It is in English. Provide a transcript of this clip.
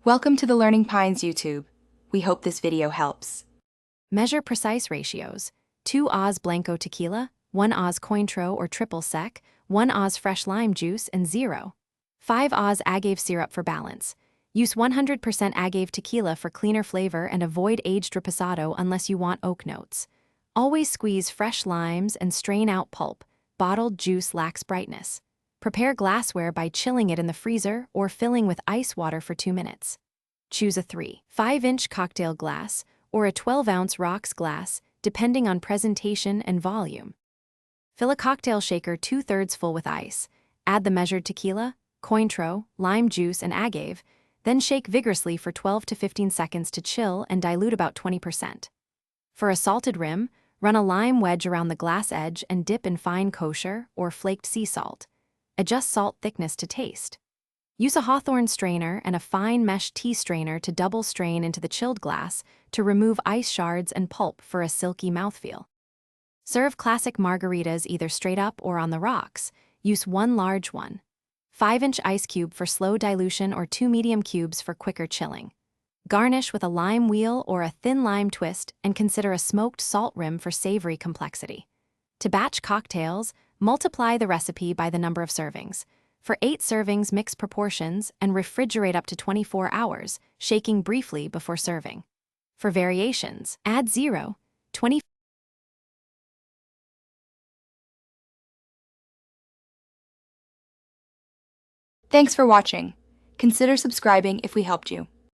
Welcome to the Learning Pines YouTube. We hope this video helps. Measure precise ratios: 2 Oz Blanco tequila, 1 Oz Cointreau or triple sec, 1 Oz fresh lime juice, and 0.5 Oz agave syrup for balance. Use 100% agave tequila for cleaner flavor and avoid aged reposado unless you want oak notes. Always squeeze fresh limes and strain out pulp. Bottled juice lacks brightness. Prepare glassware by chilling it in the freezer or filling with ice water for 2 minutes. Choose a 3.5-inch cocktail glass or a 12-ounce rocks glass, depending on presentation and volume. Fill a cocktail shaker 2/3 full with ice. Add the measured tequila, Cointreau, lime juice, and agave, then shake vigorously for 12 to 15 seconds to chill and dilute about 20%. For a salted rim, run a lime wedge around the glass edge and dip in fine kosher or flaked sea salt. Adjust salt thickness to taste. Use a hawthorn strainer and a fine mesh tea strainer to double strain into the chilled glass to remove ice shards and pulp for a silky mouthfeel. Serve classic margaritas either straight up or on the rocks. Use 1 large 1.5-inch ice cube for slow dilution or 2 medium cubes for quicker chilling. Garnish with a lime wheel or a thin lime twist and consider a smoked salt rim for savory complexity. To batch cocktails, multiply the recipe by the number of servings. For 8 servings, mix proportions and refrigerate up to 24 hours, shaking briefly before serving. For variations, add 0.20. Thanks for watching. Consider subscribing if we helped you.